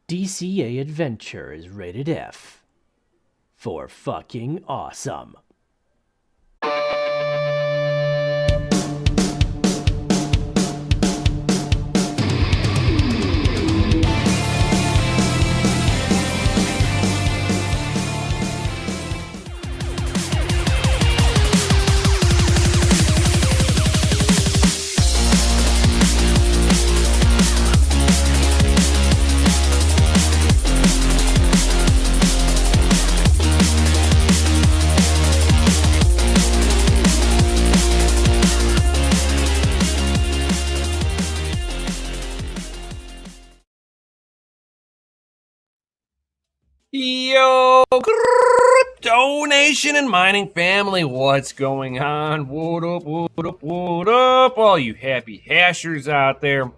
DCA adventure is rated F for fucking awesome. Yo, crypto nation and mining family, what's going on? What up, what up, what up? All you happy hashers out there. Of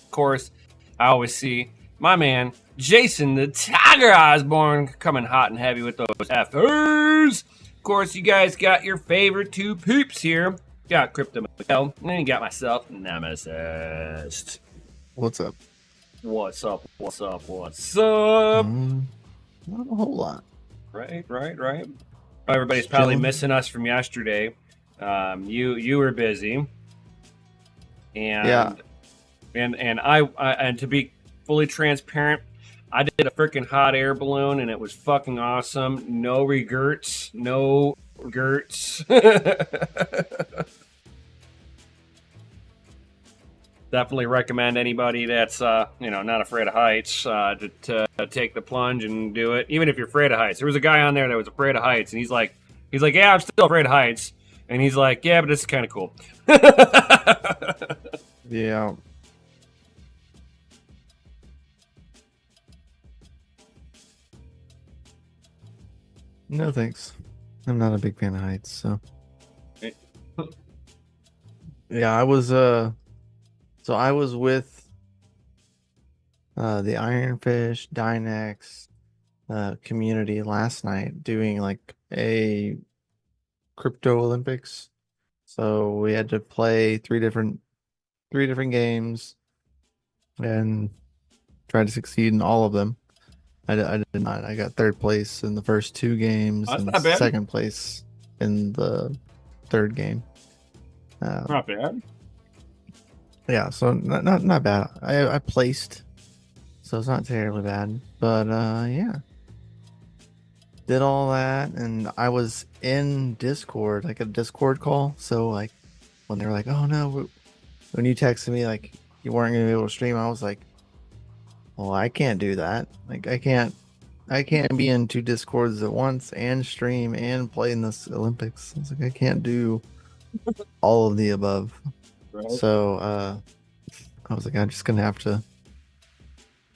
course, I always see my man, Jason the Tiger Osborne, coming hot and heavy with those F's. Of course, you guys got your favorite two peeps here. Got Crypto Miguel, and then you got myself, Nemesis. What's up? What's up, what's up, what's up? Not a whole lot. Right. Everybody's probably missing us from yesterday. You were busy, and Yeah. and I to be fully transparent, I did a freaking hot air balloon, and it was fucking awesome. No regrets. Definitely recommend anybody that's not afraid of heights to take the plunge and do it. Even if you're afraid of heights, there was a guy on there that was afraid of heights, and he's like, yeah, I'm still afraid of heights, and he's like, yeah, but this is kind of cool. Yeah. No thanks. I'm not a big fan of heights, so. Yeah, I was I was with the Ironfish Dynex community last night doing like a crypto Olympics. So we had to play three different games and try to succeed in all of them. I did not. I got third place in the first two games That's and not bad. second place in the third game. Not bad. Yeah, so not bad. I placed, so it's not terribly bad. But yeah, did all that, and I was in Discord, like a Discord call. So like, when they were like, "Oh no," when you texted me like you weren't gonna be able to stream, I was like, "Well, I can't do that. Like, I can't be in two Discords at once and stream and play in this Olympics. I was like, I can't do all of the above." Right. So I was like, I'm just gonna have to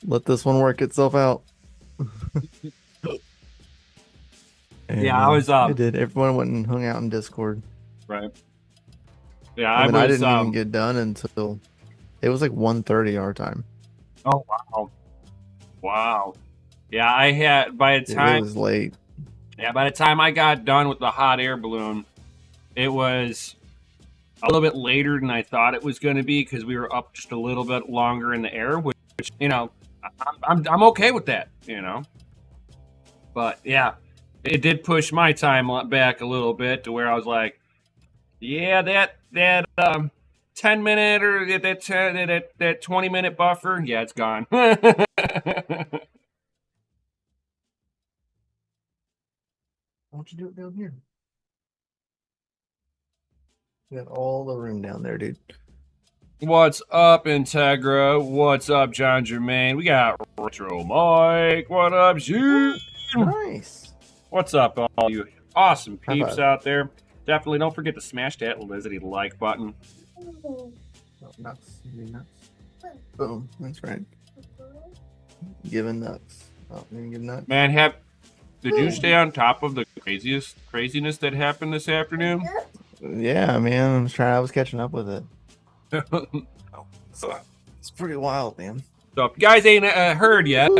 let this one work itself out. And, Yeah, I was. it did. Everyone went and hung out in Discord. Right. Yeah, I I didn't was. even get done until it was like 1:30 our time. Oh wow. Yeah, I had by the It time. was late. Yeah, by the time I got done with the hot air balloon, it was a little bit later than I thought it was going to be because we were up just a little bit longer in the air, which I'm okay with that, But yeah, it did push my time back a little bit to where I was like, yeah, that 10-minute or that 20-minute buffer, yeah, it's gone. Why don't you do it down here? We got all the room down there, dude. What's up, Integra? What's up, John Germain? We got Retro Mike. What up, Zoom? Nice. What's up, all you awesome High peeps five. out there? Definitely don't forget to smash that Lizzie like button. Oh, nuts. You nuts. Boom. That's right. Giving nuts. Oh, you didn't give nuts? Man, did you stay on top of the craziness that happened this afternoon? Yeah, man. I was catching up with it. It's pretty wild, man. So if you guys ain't heard yet,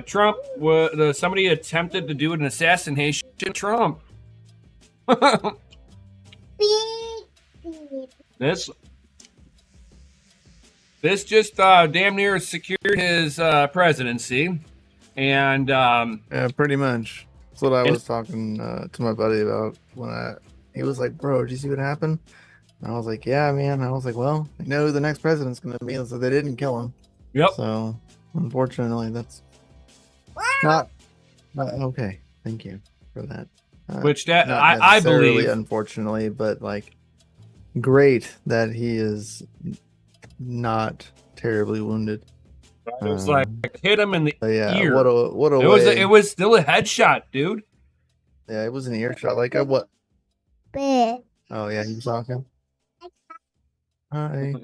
Trump somebody attempted to do an assassination of Trump. This this just damn near secured his presidency, and Yeah, pretty much. That's what I was talking to my buddy about when he was like, "Bro, did you see what happened?" And I was like, "Yeah, man." I was like, "Well, I know who the next president's gonna be." So they didn't kill him. yep. So unfortunately, that's not okay. Thank you for that. Which that Not I necessarily, believe, unfortunately, but like, great that he is not terribly wounded. it was like hit him in the But yeah, ear. what a way. It was still a headshot, dude. Yeah, it was an earshot. Like a what? Oh yeah, he's talking. Hi.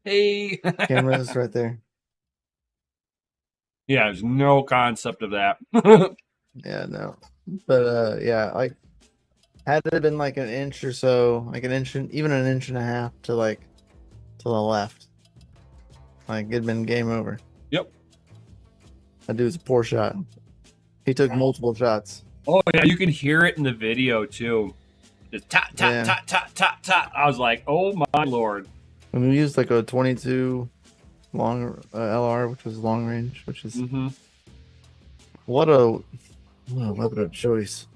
Hey. Camera's right there. Yeah, there's no concept of that. Yeah, no. But yeah, like had it been like an inch or so, like even an inch and a half to the left, like it'd been game over. Yep. That dude's a poor shot. He took multiple shots. Oh yeah, you can hear it in the video too. Just tot tot Yeah. tot tot tot tot. I was like, oh my lord. And we used like a 22 long LR, which was long range, which is Mm-hmm. what a weapon of choice.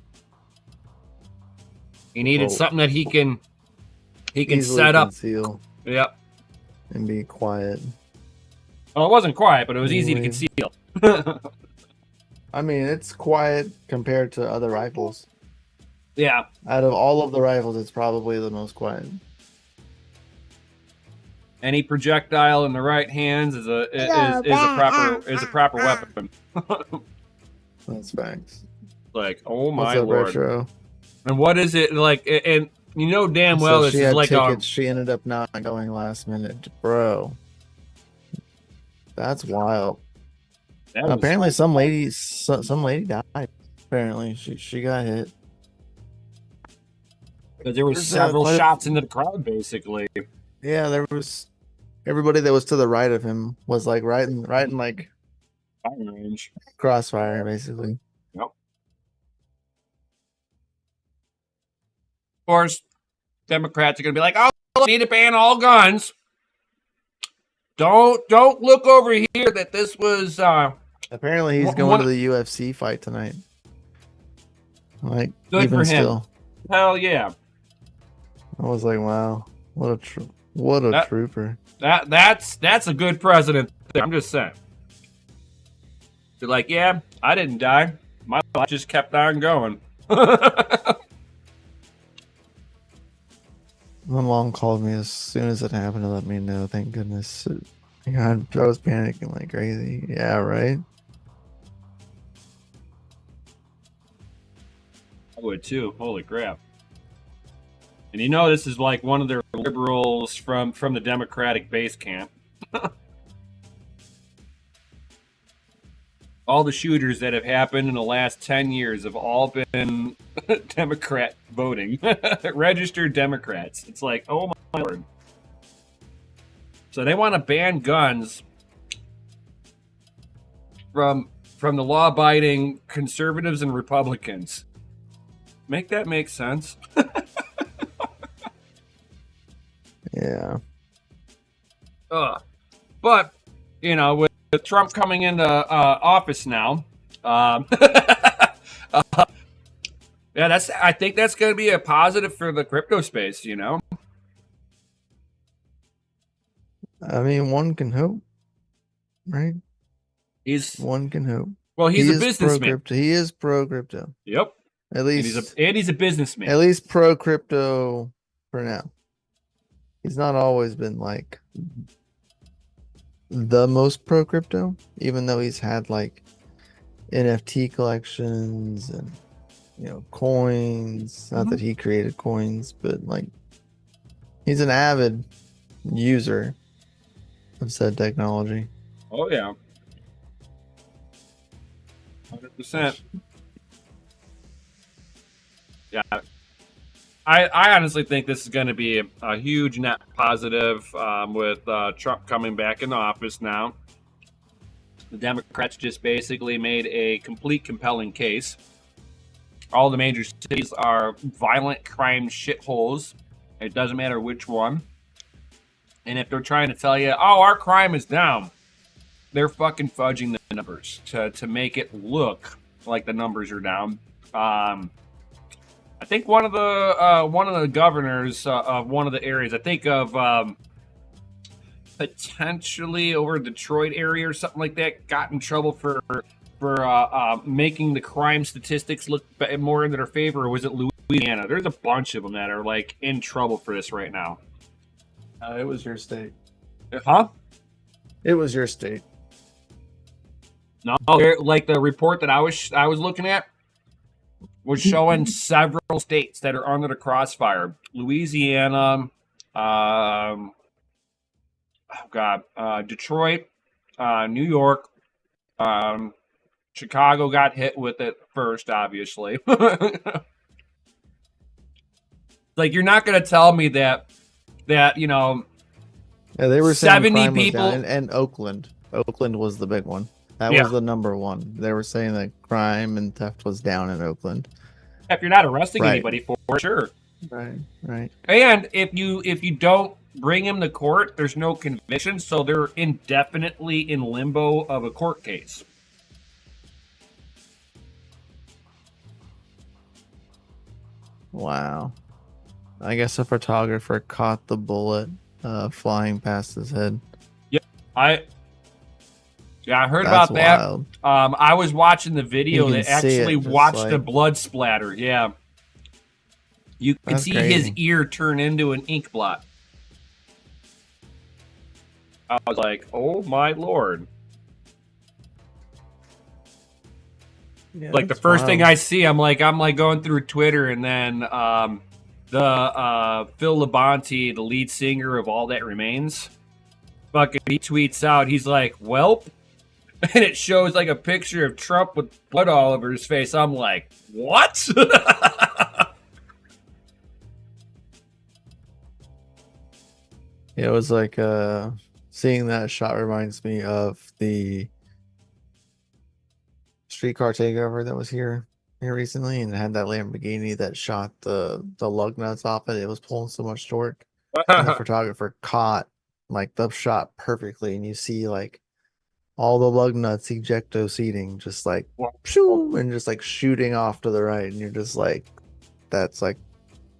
He needed something that he can Easily set up. conceal Yep. and be quiet. Well, it wasn't quiet, but it was easy to conceal. I mean, it's quiet compared to other rifles. Yeah. Out of all of the rifles, it's probably the most quiet. Any projectile in the right hands is a proper weapon. That's facts. Like, oh What's my up, lord. Retro? And what is it like? And you know damn well So this she is had like tickets. She ended up not going last minute, bro. That's wild. Apparently, some lady died. Apparently, she got hit. because there were There's, several quite a- shots into the crowd, basically. Yeah, there was everybody that was to the right of him was like right in like Firing range. crossfire, basically. Yep. Of course, Democrats are going to be like, "Oh, we need to ban all guns." Don't look over here that this was. Apparently, he's One- going one- to the UFC fight tonight. Like, Good even for him. still, Hell yeah. I was like, wow, what a trooper. That's a good president. I'm just saying. They're like, yeah, I didn't die. My life just kept on going. My mom called me as soon as it happened to let me know. Thank goodness. God, I was panicking like crazy. Yeah, right. I would too. Holy crap. And you know this is like one of their liberals from the Democratic base camp. All the shooters that have happened in the last 10 years have all been Democrat voting. Registered Democrats. It's like, oh my lord. So they want to ban guns from the law-abiding conservatives and Republicans. Make that make sense? Yeah. But, you know, with Trump coming into office now, yeah, I think that's going to be a positive for the crypto space, you know? I mean, one can hope, right? One can hope. Well, he's He a is businessman. pro-crypto. He is pro crypto. Yep. At least, And he's a businessman. at least pro crypto for now. He's not always been like the most pro crypto, even though he's had like NFT collections and, you know, coins. Not that he created coins, but like he's an avid user of said technology. Oh, yeah. 100%. Yeah. I honestly think this is going to be a huge net positive with Trump coming back into office now. The Democrats just basically made a complete compelling case. All the major cities are violent crime shitholes. It doesn't matter which one. And if they're trying to tell you, oh, our crime is down, they're fucking fudging the numbers to make it look like the numbers are down. I think one of the governors of one of the areas, I think of potentially over Detroit area or something like that, got in trouble for making the crime statistics look more in their favor. Or was it Louisiana? There's a bunch of them that are like in trouble for this right now. It was your state. Huh? It was your state. No, like the report that I was looking at was showing several states that are under the crossfire. Louisiana, Detroit, New York, Chicago got hit with it first, obviously. Like, you're not going to tell me that you know, Yeah, they were saying 70 crime was people down, and Oakland. Oakland was the big one. That Yeah. was the number one. They were saying that crime and theft was down in Oakland. if you're not arresting Right. anybody for sure. Right, right. And if you don't bring him to court, there's no conviction, so they're indefinitely in limbo of a court case. Wow. I guess a photographer caught the bullet flying past his head. I heard That's about that. wild. I was watching the video You that can see it, actually just watched the like- blood splatter. Yeah. You can That's see his crazy. ear turn into an ink blot. I was like, oh my lord. Yeah, Like the that's first thing wild. I see, I'm like going through Twitter, and then the Phil Labonte, the lead singer of All That Remains, fucking he tweets out, he's like, "Welp," and it shows like a picture of Trump with blood all over his face. I'm like, what? Yeah, it was like seeing that shot reminds me of the streetcar takeover that was here recently, and it had that Lamborghini that shot the lug nuts off it. It was pulling so much torque, and the photographer caught like the shot perfectly, and you see like all the lug nuts ejecto seating just like shoo, and just like shooting off to the right, and you're just like, that's like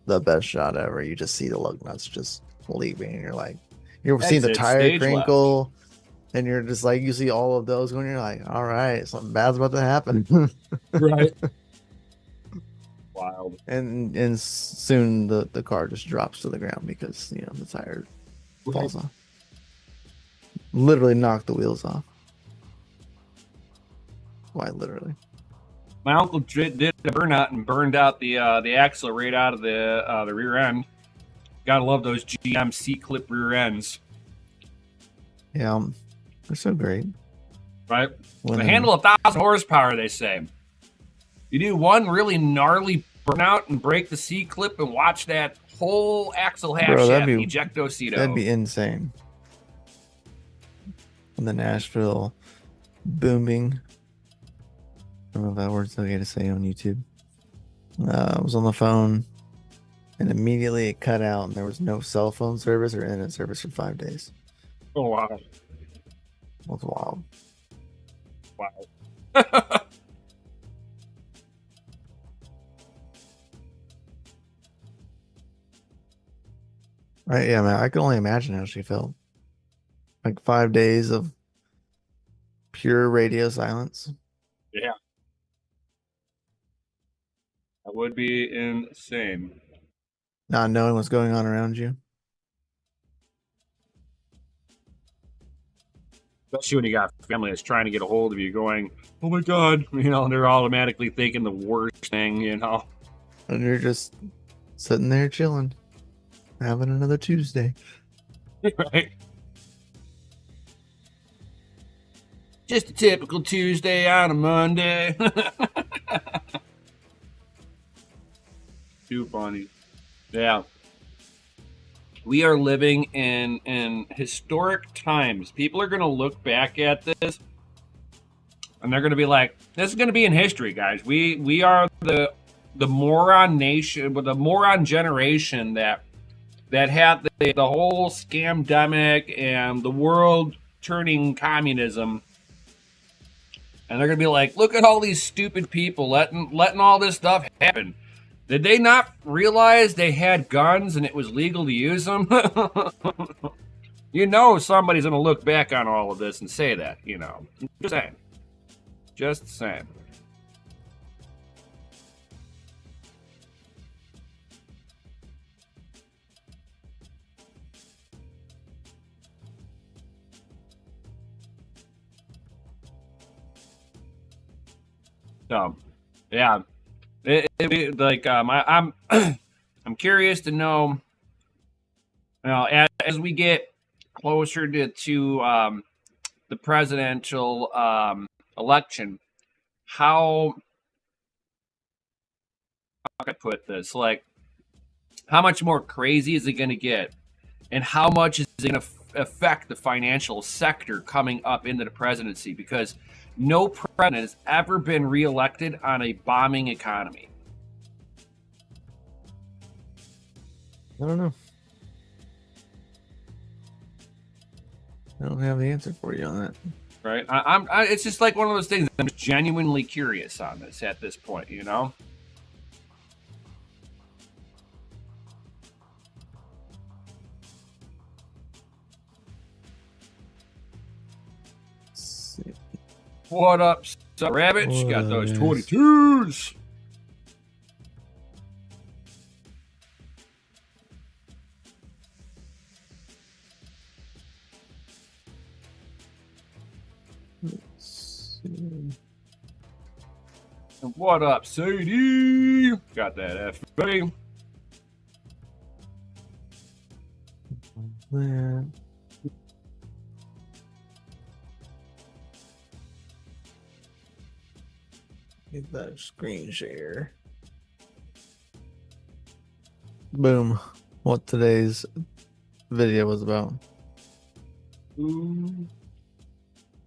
the best shot ever. You just see the lug nuts just leaving, and you're like, you're seeing the Exit tire stage crinkle, and you're just like, you see all of those going, you're like, all right, something bad's about to happen. Right. Wild. and soon the car just drops to the ground because the tire falls off. Literally knocked the wheels off. Why literally? My uncle did a burnout and burned out the axle right out of the rear end. Gotta love those GM C-clip rear ends, Yeah, they're so great. right? When They in- handle 1,000 horsepower, they say. You do one really gnarly burnout and break the C-clip and watch that whole axle half Bro, shaft that'd be ejecto-cedo. That'd be insane. And the Nashville booming. I don't know if that word's okay to say on YouTube. I was on the phone, and immediately it cut out, and there was no cell phone service or internet service for 5 days. Oh, wow. That's wild. Wow. Right? Yeah, man. I can only imagine how she felt. Like 5 days of pure radio silence. Yeah. That would be insane. Not knowing what's going on around you. Especially when you got family that's trying to get a hold of you going, oh my God, they're automatically thinking the worst thing, And you're just sitting there chilling, having another Tuesday. Right? Just a typical Tuesday on a Monday. Too funny. Yeah. We are living in historic times. People are going to look back at this and they're going to be like, this is going to be in history, guys. We are the moron nation, the moron generation that that had the whole scamdemic and the world turning communism. And they're going to be like, look at all these stupid people letting all this stuff happen. Did they not realize they had guns and it was legal to use them? You know somebody's going to look back on all of this and say that, you know. Just saying. Just saying. So, yeah. I'm I'm curious to know, you know, as we get closer to the presidential election, how can I put this? Like, how much more crazy is it going to get, and how much is it going to affect the financial sector coming up into the presidency? Because no president has ever been reelected on a bombing economy. I don't know. I don't have the answer for you on that. Right? It's just like one of those things. I'm genuinely curious on this at this point, you know? What up, Rabbit? Got those 22s. And what up, Sadie? Got that FB. Get that screen share. Boom. What today's video was about.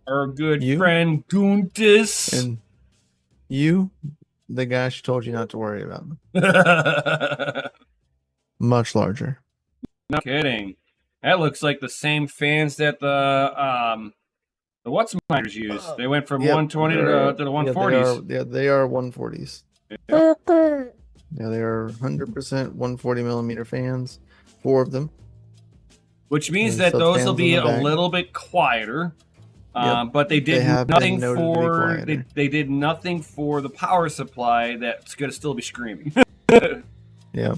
Our good friend Guntis. And you, the guy she told you not to worry about. Much larger. No kidding. That looks like the same fans that the what's miners use. They went from 120 to the 140s. They are 140s. Yeah, they are 100% 140 millimeter fans. 4 of them. Which means that those will be a little bit quieter. But they did nothing for they did nothing for the power supply that's going to still be screaming. Yeah.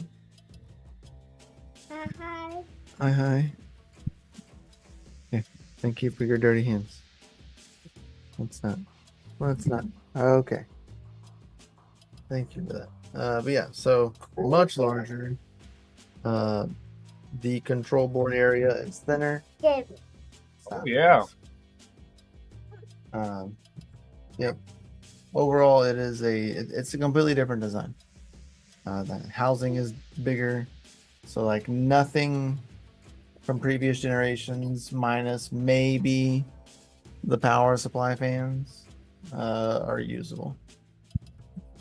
Hi. Hi. Yeah. Thank you for your dirty hands. What's that? What's that? Okay. Thank you for that. But yeah, so much larger. The control board area is thinner. Oh, yeah. Yep. Overall, it's a completely different design. The housing is bigger, so like nothing from previous generations, minus maybe the power supply fans, are usable.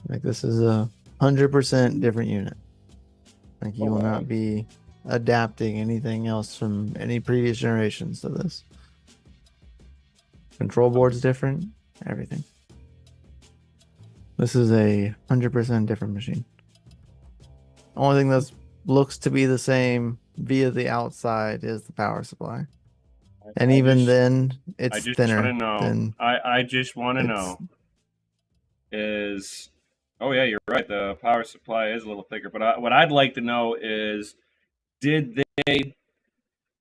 Like this is a 100% different unit. Like you will not be adapting anything else from any previous generations to this. Control board's different, everything. This is a 100% different machine. Only thing that looks to be the same via the outside is the power supply. And even then, it's thinner. I just want to know is, oh yeah, you're right. The power supply is a little thicker. But what I'd like to know is, did they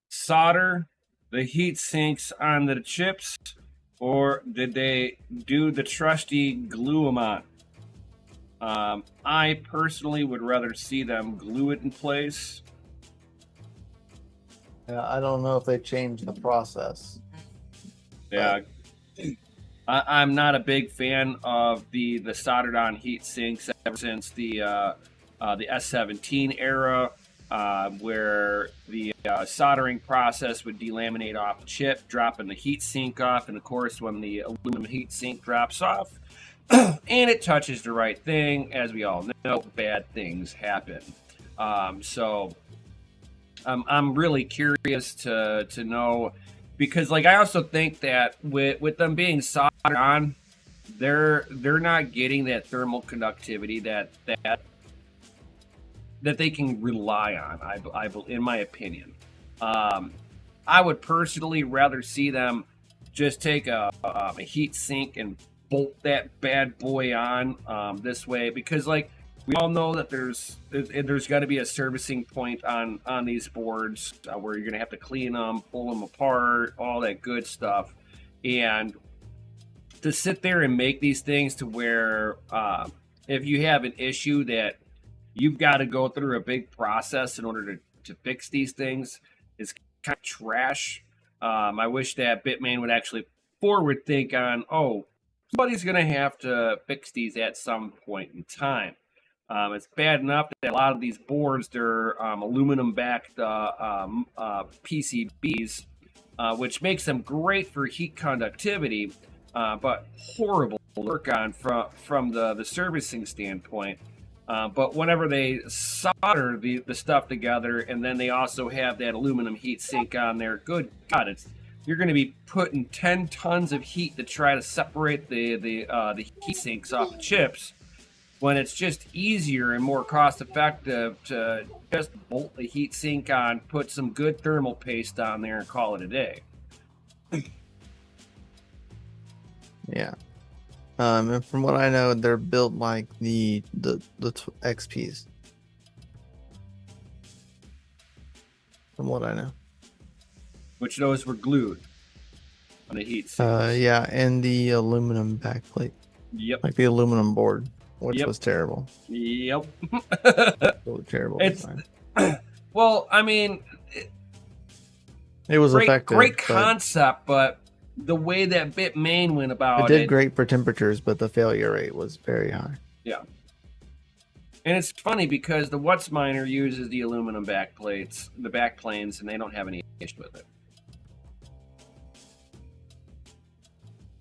solder the heat sinks on the chips, or did they do the trusty glue them on? I personally would rather see them glue it in place. Yeah, I don't know if they changed the process. Yeah, I'm not a big fan of the soldered on heat sinks ever since the S17 era, where the soldering process would delaminate off the chip, dropping the heat sink off, and of course when the aluminum heat sink drops off and it touches the right thing, as we all know, bad things happen. So I'm really curious to know, because like I also think that with them being soldered on, they're not getting that thermal conductivity that they can rely on. I in my opinion, I would personally rather see them just take a heat sink and bolt that bad boy on this way, because like we all know that there's got to be a servicing point on these boards where you're gonna have to clean them, pull them apart, all that good stuff. And to sit there and make these things to where if you have an issue that you've got to go through a big process in order to fix these things is kind of trash. I wish that Bitmain would actually forward think on, oh, somebody's going to have to fix these at some point in time. It's bad enough that a lot of these boards, they're aluminum-backed PCBs, which makes them great for heat conductivity, but horrible to work on from the servicing standpoint. But whenever they solder the stuff together, and then they also have that aluminum heat sink on there, good God, you're going to be putting 10 tons of heat to try to separate the heat sinks off the chips, when it's just easier and more cost effective to just bolt the heat sink on, put some good thermal paste on there, and call it a day. Yeah. And from what I know, they're built like the XPs. From what I know. Which those were glued on the heat sinks. Yeah, and the aluminum backplate. Yep. Like the aluminum board, which Yep. was terrible. Yep. So terrible. It's well, I mean, it was effective. Great concept, but the way that Bitmain went about it did great for temperatures, but the failure rate was very high. Yeah. And it's funny because the What's miner uses the aluminum backplates, the backplanes, and they don't have any issue with it.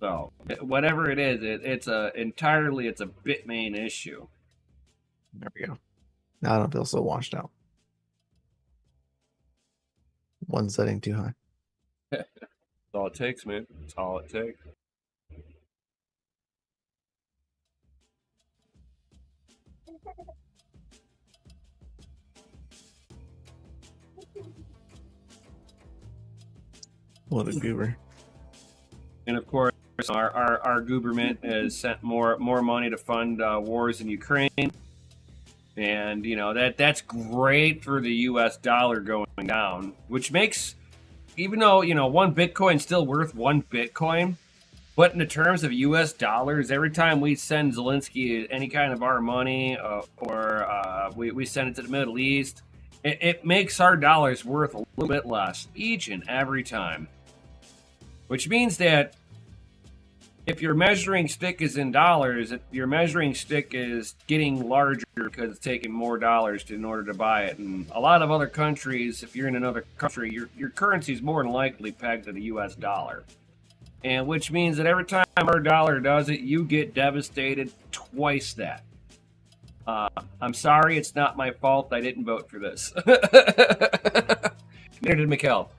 So whatever it is, it's entirely a Bitmain issue. There we go. Now I don't feel so washed out. One setting too high. That's all it takes, man. That's all it takes. What a goober. And of course, our government has sent more money to fund wars in Ukraine, and you know that's great for the U.S. dollar going down, which makes, even though you know one Bitcoin's still worth one Bitcoin, but in the terms of U.S. dollars, every time we send Zelensky any kind of our money or we send it to the Middle East, it makes our dollars worth a little bit less each and every time, which means that if your measuring stick is in dollars, your measuring stick is getting larger because it's taking more dollars in order to buy it. And a lot of other countries, if you're in another country, your currency is more than likely pegged to the U.S. dollar. And which means that every time our dollar does it, you get devastated twice that. I'm sorry, it's not my fault. I didn't vote for this. Neither did Mikkel.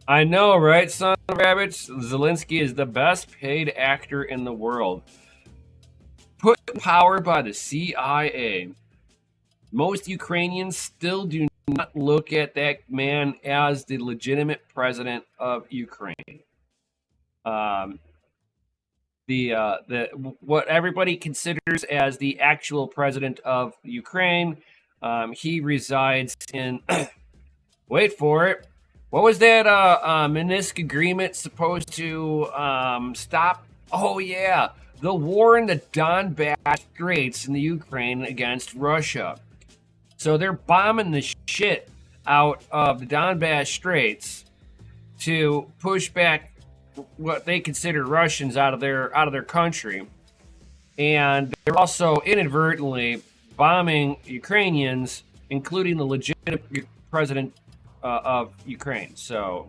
I know, right, son of rabbits? Zelensky is the best paid actor in the world. Put in power by the CIA. Most Ukrainians still do not look at that man as the legitimate president of Ukraine. What everybody considers as the actual president of Ukraine, he resides in. Wait for it. What was that Minsk agreement supposed to stop? Oh, yeah. The war in the Donbass Straits in the Ukraine against Russia. So they're bombing the shit out of the Donbass Straits to push back what they consider Russians out of their country. And they're also inadvertently bombing Ukrainians, including the legitimate president of Ukraine. So,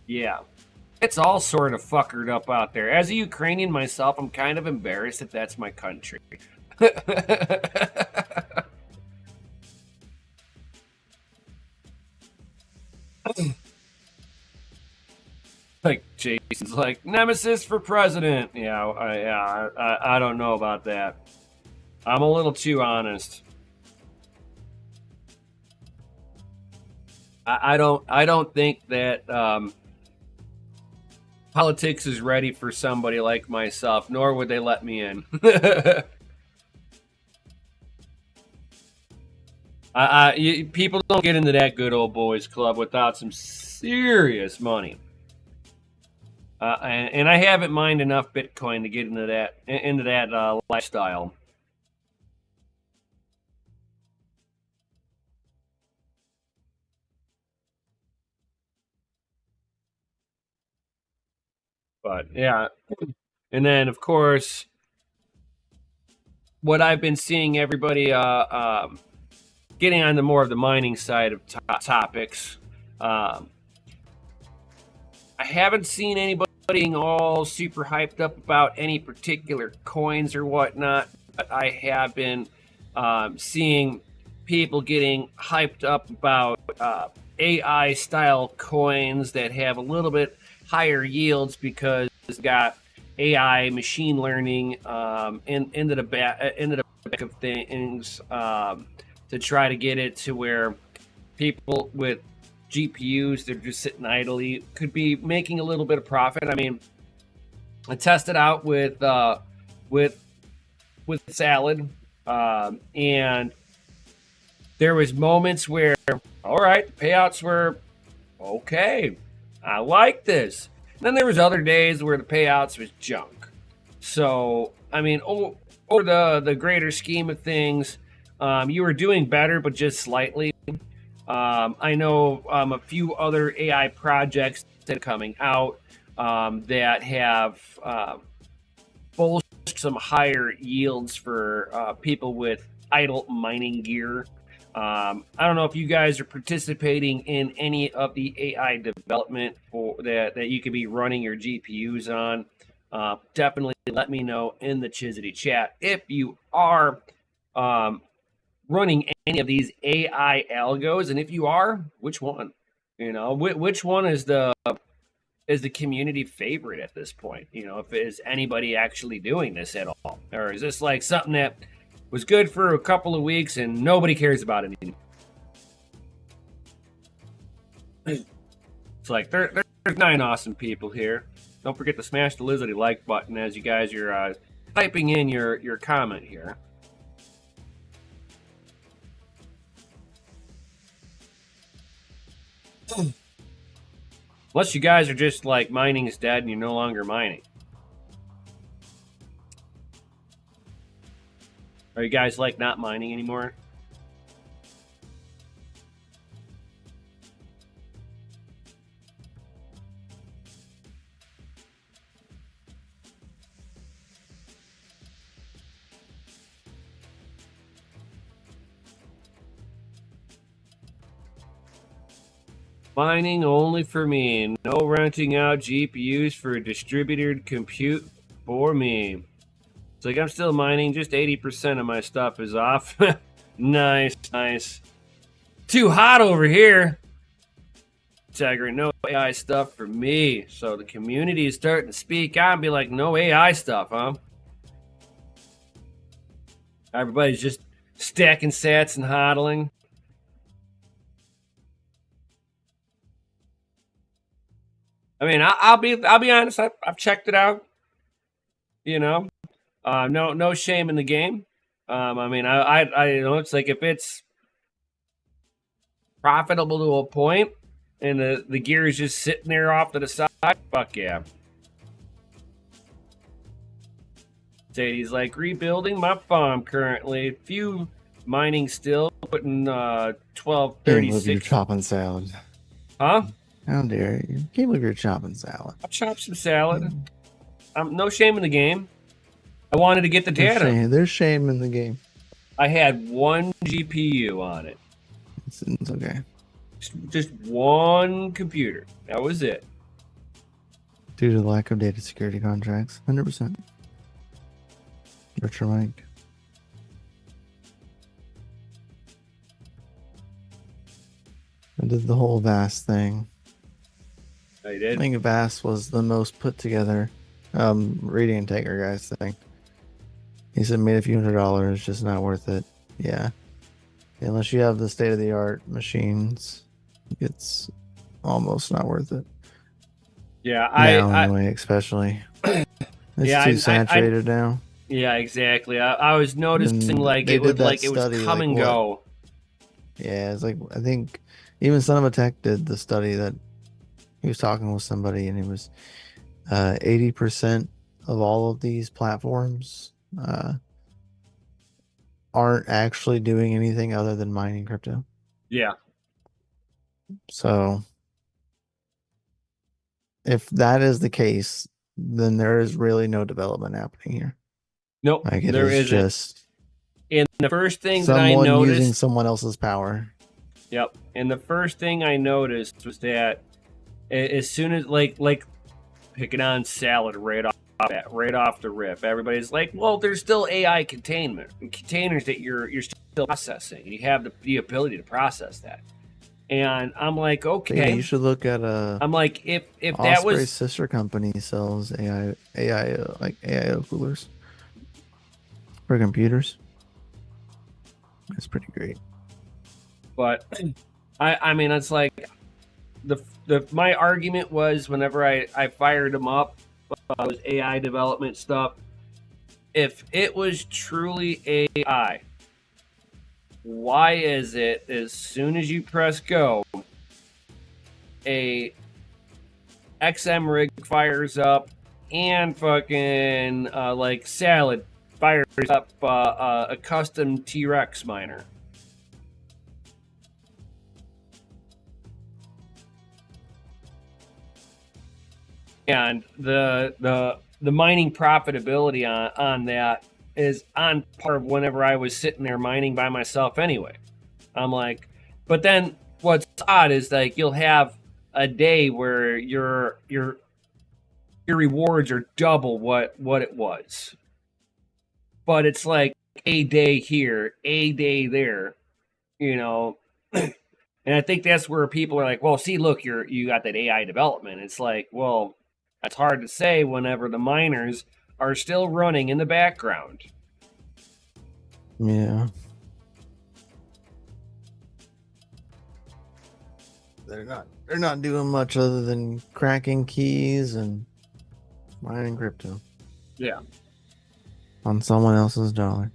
yeah. It's all sort of fuckered up out there. As a Ukrainian myself, I'm kind of embarrassed that that's my country. Like Jason's like nemesis for president. Yeah, I don't know about that. I'm a little too honest. I don't think that politics is ready for somebody like myself, nor would they let me in. People don't get into that good old boys club without some serious money. And I haven't mined enough Bitcoin to get into that lifestyle. But yeah, and then of course, what I've been seeing everybody getting on the more of the mining side of topics. I haven't seen anybody getting all super hyped up about any particular coins or whatnot, but I have been seeing people getting hyped up about AI style coins that have a little bit higher yields because it's got AI machine learning into the back of things to try to get it to where people with GPUs they're just sitting idly could be making a little bit of profit. I mean, I tested out with Salad, and there was moments where all right, payouts were okay. I like this. And then there was other days where the payouts was junk. So I mean, over the greater scheme of things, you were doing better, but just slightly. I know a few other AI projects that are coming out that have both some higher yields for people with idle mining gear. I don't know if you guys are participating in any of the AI development for that you could be running your GPUs on. Definitely let me know in the Chizity chat if you are running any of these AI algos, and if you are, which one? You know, which one is the community favorite at this point? You know, if is anybody actually doing this at all, or is this like something that was good for a couple of weeks and nobody cares about it anymore? It's like there's 9 awesome people here. Don't forget to smash the lizardy like button as you guys are typing in your comment here. Unless you guys are just like mining is dead and you're no longer mining. Are you guys like not mining anymore? Mining only for me. No renting out GPUs for distributed compute for me. It's like I'm still mining. Just 80% of my stuff is off. Nice, nice. Too hot over here. Tiger, no AI stuff for me. So the community is starting to speak out and be like, no AI stuff, huh? Everybody's just stacking sats and hodling. I mean, I'll be honest. I've checked it out. You know, no shame in the game. I mean, I you know, it's like if it's profitable to a point, and the gear is just sitting there off to the side, fuck yeah. Sadie's like rebuilding my farm currently. Few mining still, putting 1236. You're chopping salad. Huh? How dare you? Can't believe you're chopping salad. I'll chop some salad. No shame in the game. I wanted to get the data. There's shame in the game. I had one GPU on it. It's okay. Just one computer. That was it. Due to the lack of data security contracts. 100%. Richard Mike. I did the whole VAST thing. I I did. think VAST was the most put together reading and taker guys thing. He said made a few $100s, just not worth it. Yeah. Unless you have the state of the art machines, it's almost not worth it. Yeah, Now anyway, especially. It's yeah, too saturated now. yeah, exactly. I was noticing And like they it would did that like it was study, come like, and what? go. Yeah, it's like I think even Son of a Tech did the study that he was talking with somebody, and it was 80% of all of these platforms aren't actually doing anything other than mining crypto. Yeah. So if that is the case, then there is really no development happening here. Nope, Like it there is isn't. just And the first thing that I someone using noticed, someone else's power. yep. And the first thing I noticed was that as soon as like picking on salad right off the rip, everybody's like, well, there's still AI containers that you're still processing, and you have the ability to process that. And I'm like, But yeah, okay. you should look at I'm like, if that Osprey's was sister company sells AI like AIO coolers for computers. It's pretty great. but I mean, it's like the my argument was whenever I fired them up, was AI development stuff. If it was truly AI, why is it as soon as you press go, a XM rig fires up and fucking like salad fires up a custom T-Rex miner? And the mining profitability on that is on par of whenever I was sitting there mining by myself anyway. I'm like, but then what's odd is like you'll have a day where your rewards are double what it was. But it's like a day here, a day there, you know. And I think that's where people are like, well, see, look, you got that AI development. It's like, well, that's hard to say whenever the miners are still running in the background. Yeah. They're not doing much other than cracking keys and mining crypto. Yeah. On someone else's dollar.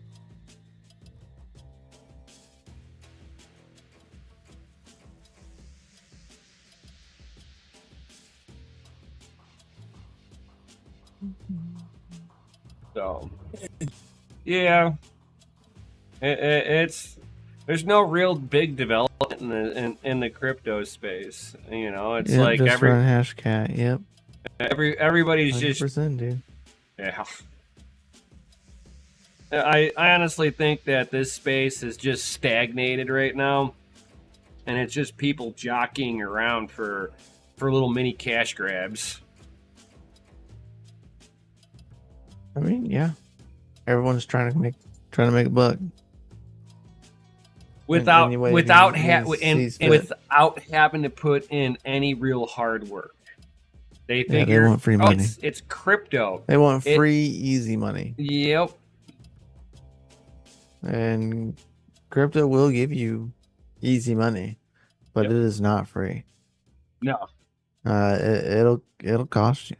So, yeah, it's there's no real big development in the crypto space. You know, it's like just run Hashcat. Yep. Everybody's 100%, just dude. yeah. I honestly think that this space is just stagnated right now, and it's just people jockeying around for little mini cash grabs. I mean, yeah. Everyone's trying to make a buck. Without without having to put in any real hard work. They figure they want free money. It's crypto. They want free, easy money. Yep. And crypto will give you easy money, but it is not free. No. It'll cost you,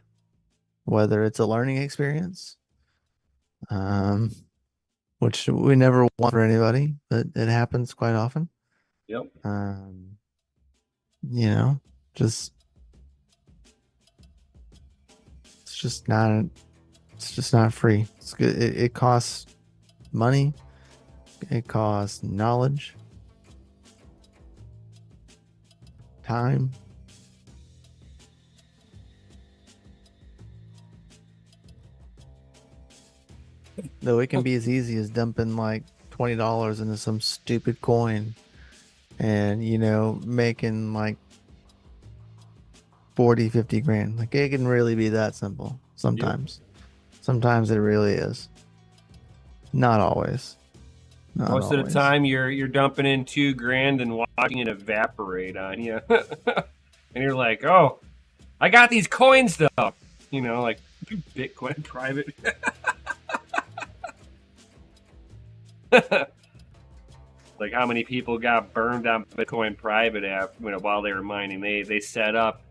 whether it's a learning experience, which we never want for anybody, but it happens quite often. Yep. You know, it's just not free. It's good. It costs money. It costs knowledge, time. Though it can be as easy as dumping like $20 into some stupid coin and, you know, making like 40, 50 grand. Like it can really be that simple sometimes. Sometimes it really is. Not always. Not Most of the always. time, you're dumping in $2,000 and watching it evaporate on you, and you're like, "Oh, I got these coins though." You know, like Bitcoin private. Like how many people got burned on Bitcoin private app, while they were mining. They set up,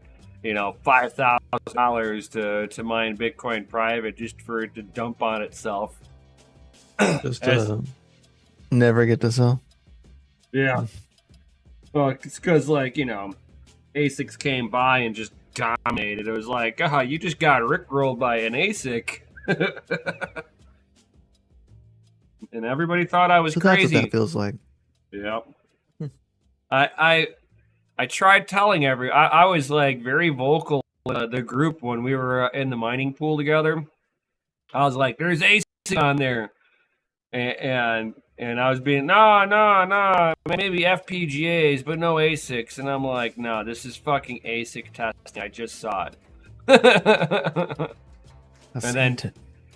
$5,000 to mine Bitcoin private just for it to dump on itself. Just never get to sell. Yeah. Well, it's because ASICs came by and just dominated. It was like, you just got rickrolled by an ASIC. And everybody thought I was crazy. That's what that feels like. Yep. I tried telling I was like very vocal the group when we were in the mining pool together. I was like, "There's ASIC on there," and I was being no, maybe FPGAs, but no ASICs. And I'm like, no, this is fucking ASIC testing. I just saw it.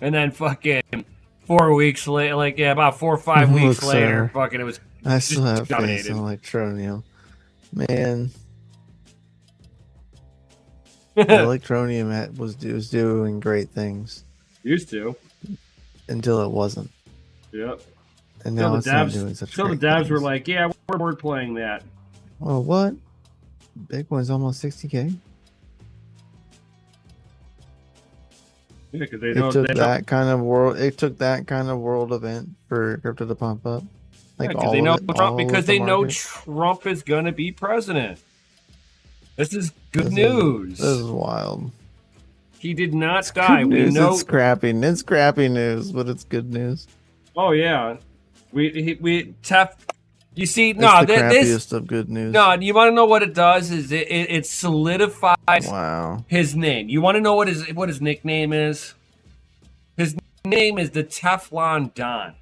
and then fucking 4 weeks later, about 4 or 5 weeks later, fucking it was. I still have faith in Electronium, man. Electronium was doing great things. Used to. Until it wasn't. Yep. And now it's not doing such great things. So the devs were like, yeah, we're bored playing that. Well, what? Bitcoin's almost 60K. Yeah, because it took that kind of world event for crypto to pump up. Like because they know Trump, because they know Trump is gonna be president. This is good news. This is wild. He did not die. We know it's crappy. It's crappy news, but it's good news. Oh yeah, we tough. You see, it's the crappiest of good news. No, you want to know what it does? Is it solidifies his name. You want to know what his nickname is? His name is the Teflon Don.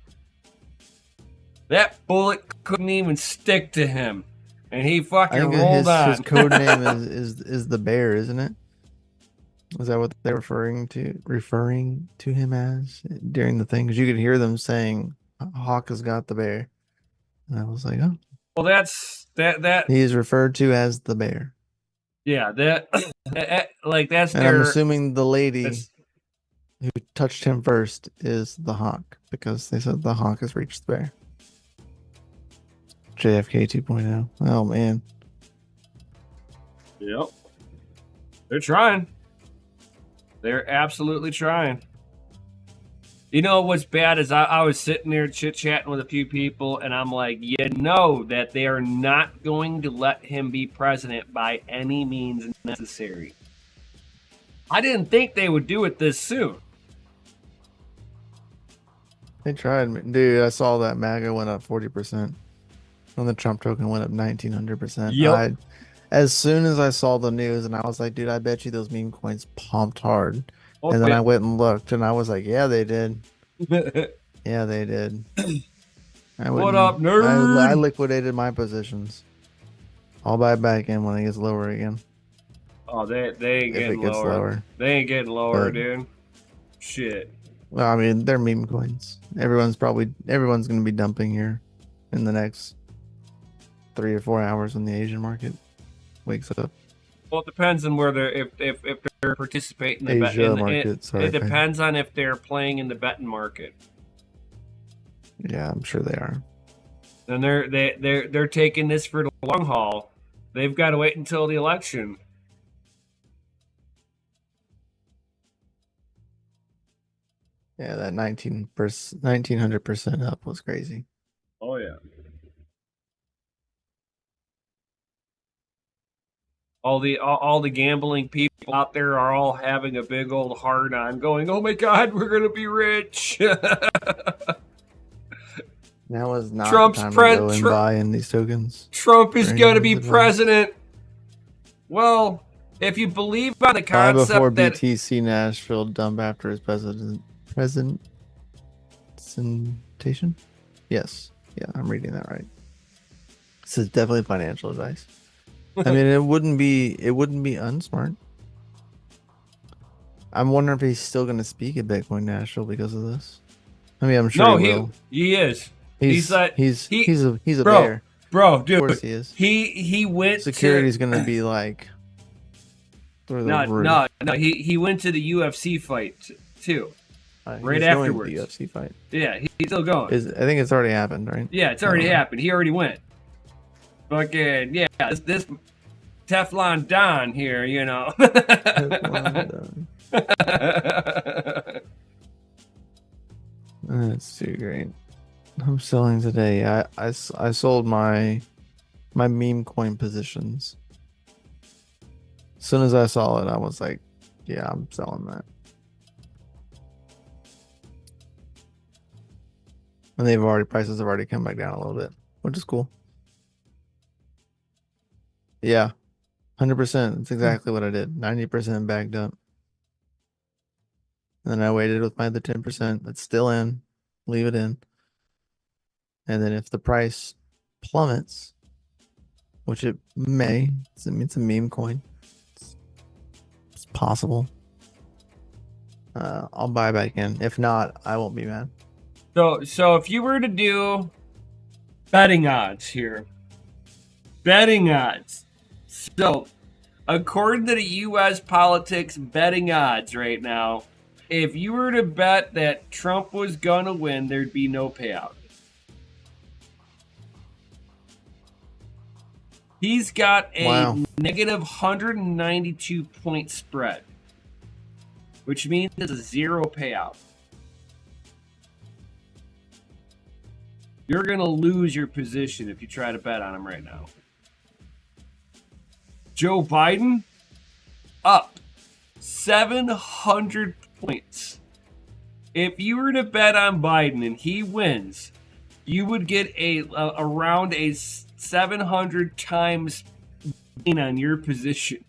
That bullet couldn't even stick to him, and he fucking rolled on. His code name is the Bear, isn't it? Was that what they're referring to him as during the thing? Because you could hear them saying, "Hawk has got the bear," and I was like, "Oh, well, that's that." He is referred to as the Bear. Yeah, that's. And I'm assuming the lady who touched him first is the Hawk, because they said the Hawk has reached the Bear. JFK 2.0. Oh man. Yep. They're trying. They're absolutely trying. You know what's bad is I was sitting there chit-chatting with a few people, and I'm like, that they are not going to let him be president by any means necessary. I didn't think they would do it this soon. They tried. Dude, I saw that MAGA went up 40%. When the Trump token went up 1,900%. Yep. As soon as I saw the news, and I was like, dude, I bet you those meme coins pumped hard. And then I went and looked, and I was like, yeah, they did. Yeah, they did. What up, nerd? I liquidated my positions. I'll buy it back in when it gets lower again. Oh, they ain't getting lower. They ain't getting lower, dude. Shit. Well, I mean, they're meme coins. Everyone's going to be dumping here in the next 3 or 4 hours when the Asian market wakes up. Well, it depends on where they're if they're participating in the betting market. It depends on if they're playing in the betting market. Yeah, I'm sure they are. And they're taking this for the long haul. They've got to wait until the election. Yeah, that 1900% up was crazy. Oh yeah. All the gambling people out there are all having a big old hard on, going, "Oh my God, we're gonna be rich." That was not Trump's the time to go and buy in these tokens. Trump is gonna be president. Well, if you believe on the concept before that BTC Nashville dump after his presentation. Yes, yeah, I'm reading that right. This is definitely financial advice. I mean, it wouldn't be unsmart. I'm wondering if he's still going to speak at Bitcoin National because of this. I mean, I'm sure No, he will. he is. He's like he's a bro, bear. bro, dude. Of course he is. He went Security's going to be like through the roof. No. He went to the UFC fight too. Right He's afterwards. going to the UFC fight. Yeah, he's still going. I think it's already happened, right? Yeah, it's already happened. He already went. Fucking yeah, this Teflon Don here, you know. That's too great. I'm selling today. I sold my meme coin positions. As soon as I saw it, I was like, yeah, I'm selling that. And prices have already come back down a little bit, which is cool. Yeah, 100%. That's exactly what I did. 90% backed up. And then I waited with my other 10% that's still in, leave it in. And then if the price plummets, which it may, it's a meme coin. It's possible. I'll buy back in. If not, I won't be mad. So if you were to do betting odds here, betting odds. So according to the U.S. politics betting odds right now, if you were to bet that Trump was gonna win, there'd be no payout. He's got a negative 192 point spread, which means it's a zero payout. You're going to lose your position if you try to bet on him right now. Joe Biden, up 700 points. If you were to bet on Biden and he wins, you would get around a 700 times gain on your position.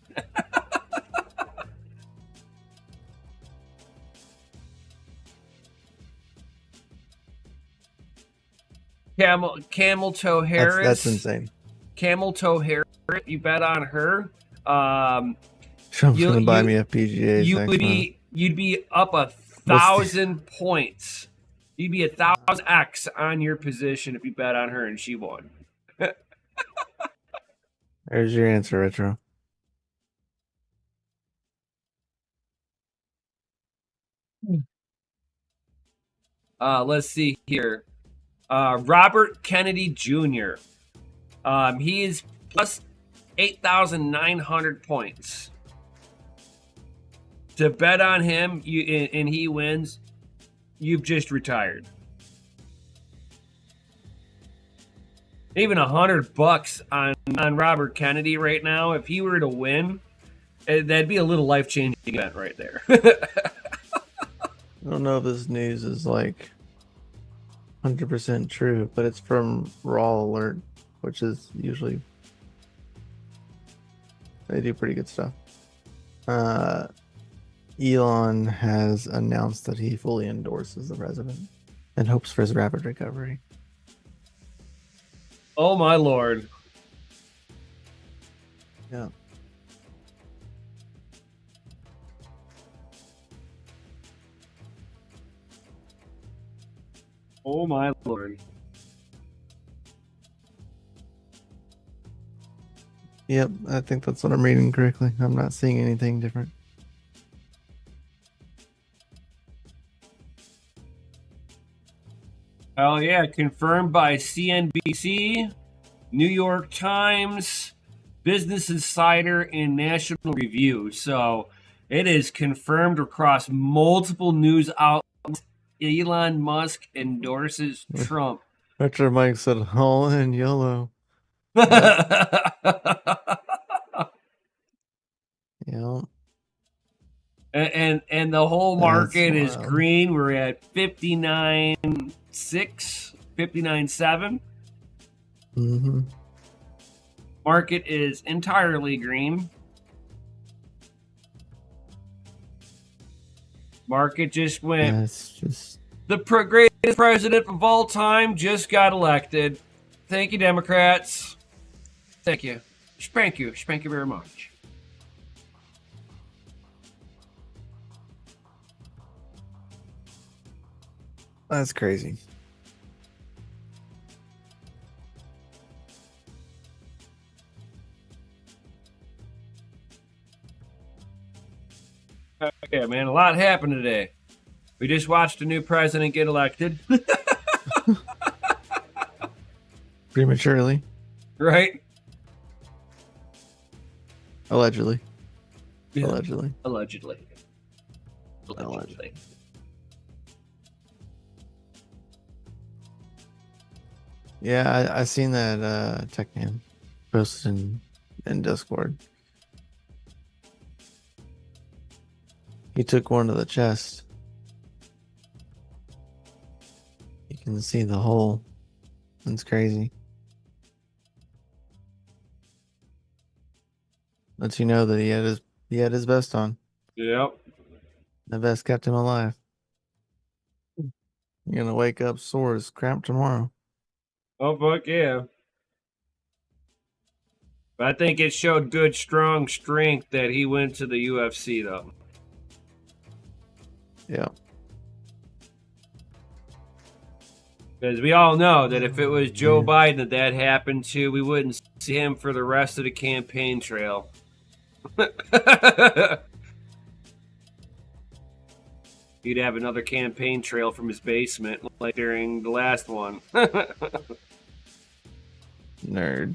Camel Toe Harris. That's insane. Camel Toe Harris. You bet on her. Trump's gonna buy me a PGA. You'd be up 1,000 points. You'd be 1,000x on your position if you bet on her and she won. There's your answer, Retro. Let's see here. Robert Kennedy Jr. He is plus 8,900 points. To bet on him and he wins, you've just retired. Even $100 on Robert Kennedy right now, if he were to win, that'd be a little life-changing event right there. I don't know if this news is like 100% true, but it's from Raw Alert, which is usually they do pretty good stuff. Elon has announced that he fully endorses the president and hopes for his rapid recovery. Oh my lord. Yeah. Oh my lord. Yep, I think that's what I'm reading correctly. I'm not seeing anything different. Oh yeah, confirmed by CNBC, New York Times, Business Insider, and National Review. So it is confirmed across multiple news outlets. Elon Musk endorses Trump. Retro Mike said, all in YOLO. Yeah. And the whole market is green. We're at 59.6, 59.7. Mm-hmm. Market is entirely green. Market just went. Yeah, it's just the greatest president of all time just got elected. Thank you, Democrats. Thank you. Spank you very much. That's crazy. Okay, man, a lot happened today. We just watched a new president get elected. Prematurely, Right? allegedly. Yeah. Allegedly. Allegedly. Yeah, I seen that tech man posted in Discord. He took one to the chest. You can see the hole. It's crazy. Lets you know that he had his vest on. Yep. The vest kept him alive. You're gonna wake up sore as crap tomorrow. Oh, fuck yeah. But I think it showed good, strong strength that he went to the UFC, though. Yeah. Because we all know that if it was Joe Biden that happened to, we wouldn't see him for the rest of the campaign trail. He'd have another campaign trail from his basement, like during the last one. Nerd.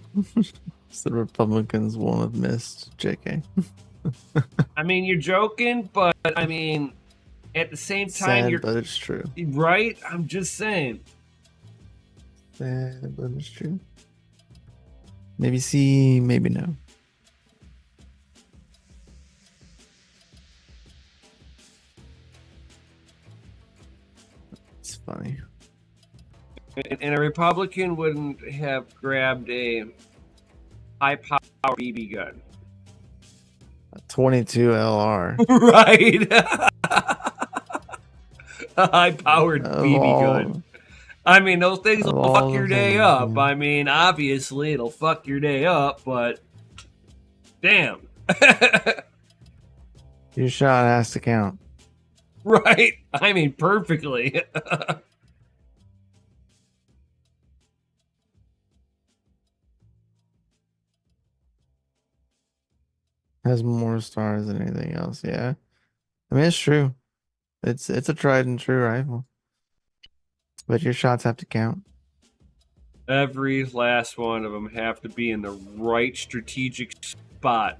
The Republicans won't have missed JK. I mean, you're joking, but I mean, at the same time, Sad, but it's true. Right? I'm just saying. Sad, but it's true. Maybe see, maybe no. It's funny. And a Republican wouldn't have grabbed a high-power BB gun. A 22 LR. Right? A high-powered BB gun. I mean, those things will fuck your day up. Yeah. I mean, obviously, it'll fuck your day up, but damn. Your shot has to count. Right? I mean, perfectly. Has more stars than anything else, yeah. I mean, it's true. It's a tried and true rifle. But your shots have to count. Every last one of them have to be in the right strategic spot.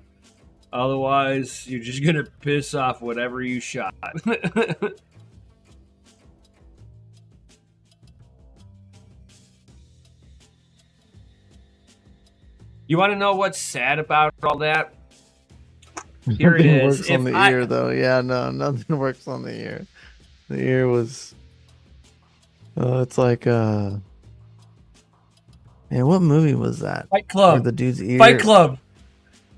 Otherwise, you're just going to piss off whatever you shot. You want to know what's sad about all that? Here it is. Works on the ear, though. Yeah, no, nothing works on the ear. The ear was... it's like... Man, what movie was that? Fight Club. Where the dude's ear... Fight Club.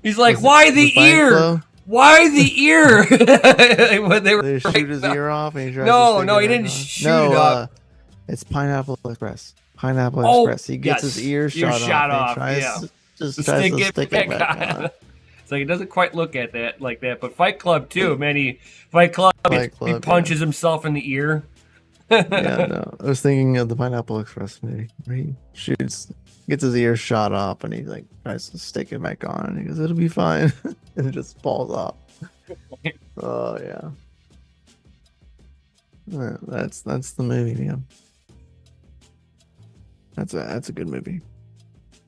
He's like, why the ear? Why the ear? When they shoot his ear off and he tries no, he didn't shoot it off. It's Pineapple Express. Express. He gets his ear shot off. Just tries to stick it back on. It's like, it doesn't quite look at that like that. But Fight Club, too. Fight Club, he punches himself in the ear. Yeah, no. I was thinking of the Pineapple Express movie where he gets his ear shot off and he like tries to stick it back on and he goes, it'll be fine. And it just falls off. Oh yeah. That's the movie, man. That's a good movie.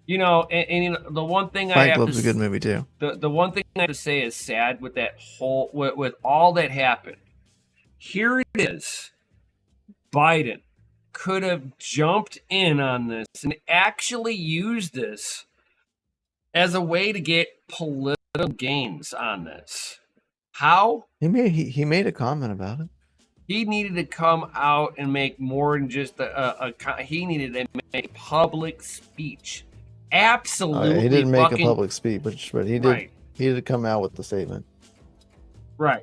You know, and you know, the one thing Fight Club's a good movie too. The one thing I have to say is sad with that whole with all that happened. Here it is. Biden could have jumped in on this and actually used this as a way to get political gains on this. How? He made a comment about it. He needed to come out and make more than just he needed to make a public speech. Absolutely. He didn't make a public speech, but he did. Right. He did come out with the statement. Right.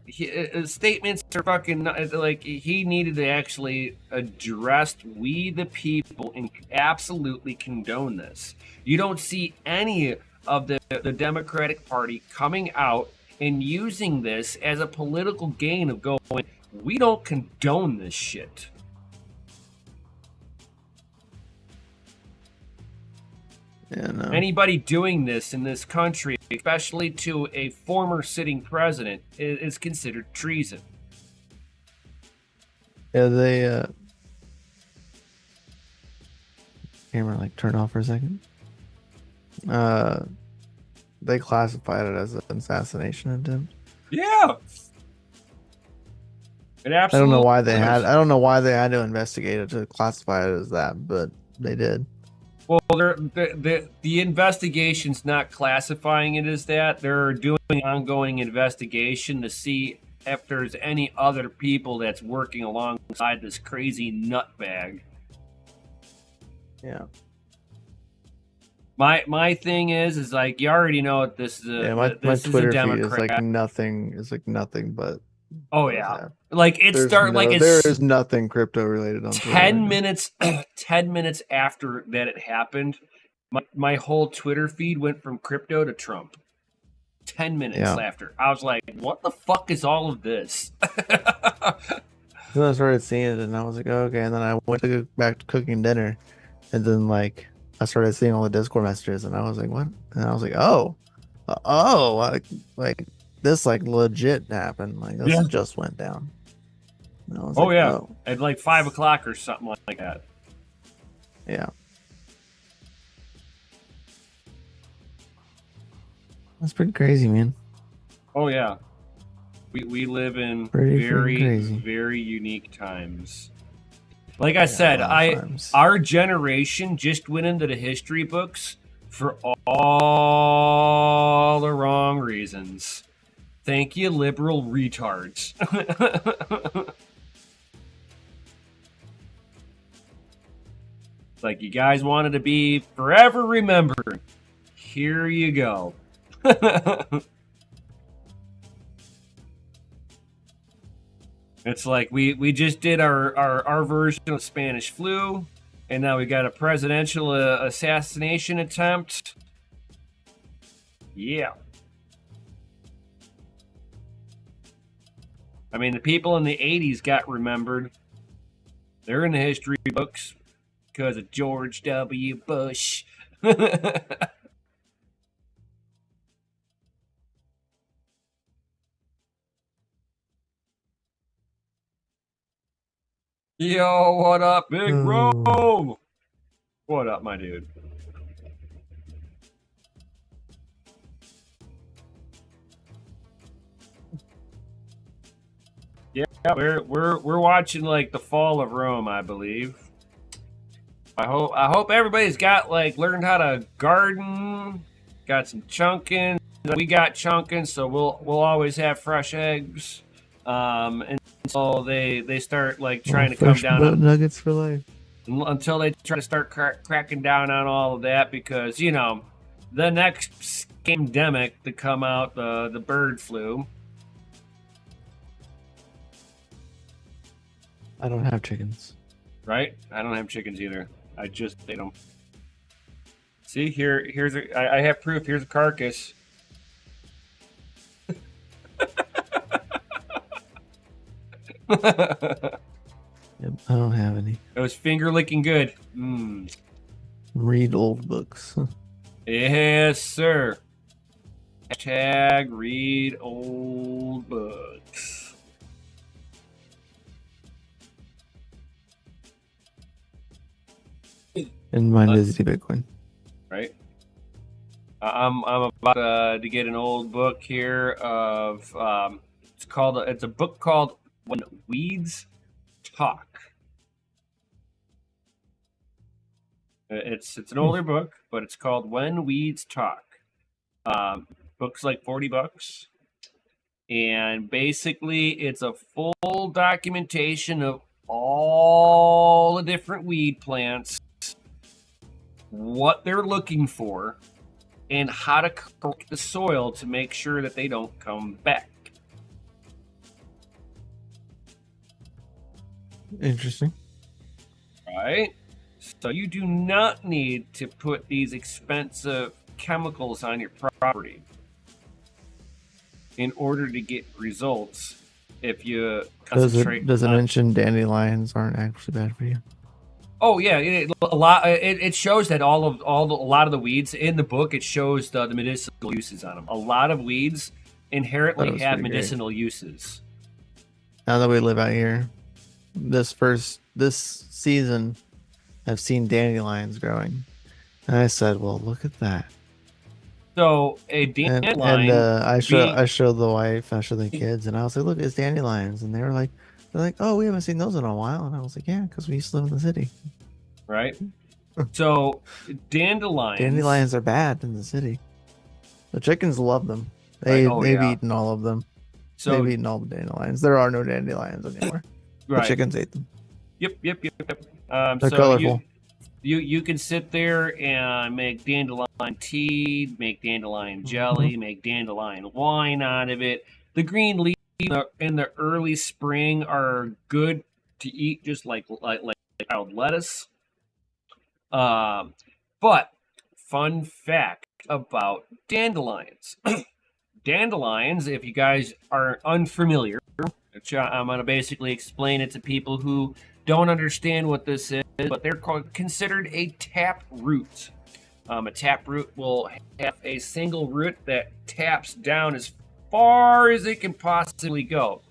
Statements are fucking like he needed to actually address we the people and absolutely condone this. You don't see any of the Democratic Party coming out and using this as a political gain of going, we don't condone this shit. Yeah, no. Anybody doing this in this country, especially to a former sitting president, is considered treason. Yeah, they camera like turned off for a second. They classified it as an assassination attempt. Yeah. It absolutely I don't know why they is. had. I don't know why they had to investigate it to classify it as that, but they did. Well, the investigation's not classifying it as that. They're doing an ongoing investigation to see if there's any other people that's working alongside this crazy nutbag. Yeah. My thing is like you already know what this is. My Twitter feed is Democrat. like nothing. It's like nothing but. Oh yeah, like it started like there it's is nothing crypto related on Twitter 10 right now. minutes. 10 minutes after that it happened, my whole Twitter feed went from crypto to Trump. 10 minutes after, I was like, "What the fuck is all of this?" Then I started seeing it, and I was like, oh, "Okay." And then I went to go back to cooking dinner, and then like I started seeing all the Discord messages, and I was like, "What?" And I was like, "Oh, like this like legit happened. Like this just went down." And I was like, oh. At like 5 o'clock or something like that. Yeah. That's pretty crazy, man. Oh yeah, we live in Pretty very unique times. Like I said, our generation just went into the history books for all the wrong reasons. Thank you, liberal retards. Like you guys wanted to be forever remembered. Here you go. It's like we just did our version of Spanish flu, and now we got a presidential assassination attempt. Yeah. I mean, the people in the 80s got remembered. They're in the history books because of George W. Bush. Yo, what up, Big Bro? What up, my dude? Yeah, we're watching like the fall of Rome, I believe. I hope everybody's got like learned how to garden, got some chunking. We got chunking, so we'll always have fresh eggs. And so they start like trying to come down on nuggets for life until they try to start cracking down on all of that, because you know the next scamdemic to come out, the bird flu. I don't have chickens. Right? I don't have chickens either. I just ate them. See, here's I have proof. Here's a carcass. Yep, I don't have any. It was finger licking good. Read old books. Yes, sir. Hashtag read old books. And mine is the Bitcoin. Right. I'm about to get an old book here of it's a book called When Weeds Talk. It's an older book, but it's called When Weeds Talk. Book's like $40, and basically it's a full documentation of all the different weed plants, what they're looking for, and how to correct the soil to make sure that they don't come back. Interesting. Right? So you do not need to put these expensive chemicals on your property in order to get results. If you concentrate, does it mention dandelions aren't actually bad for you? Oh yeah, a lot. It shows that a lot of the weeds in the book. It shows the medicinal uses on them. A lot of weeds inherently have medicinal uses. Now that we live out here, this season, I've seen dandelions growing, and I said, "Well, look at that." So a dandelion, and I showed the wife, I showed the kids, and I was like, "Look, it's dandelions," and they're like, "Oh, we haven't seen those in a while," and I was like, "Yeah, because we used to live in the city." Right. So dandelions are bad in the city. The chickens love them. They've eaten all of them. So they've eaten all the dandelions. There are no dandelions anymore. Right. The chickens ate them. Yep. They're colorful. You can sit there and make dandelion tea, make dandelion jelly, make dandelion wine out of it. The green leaves in the early spring are good to eat, just like wild lettuce. But fun fact about dandelions. Dandelions, if you guys are unfamiliar, which I'm going to basically explain it to people who don't understand what this is, but they're considered a tap root. A tap root will have a single root that taps down as far as it can possibly go.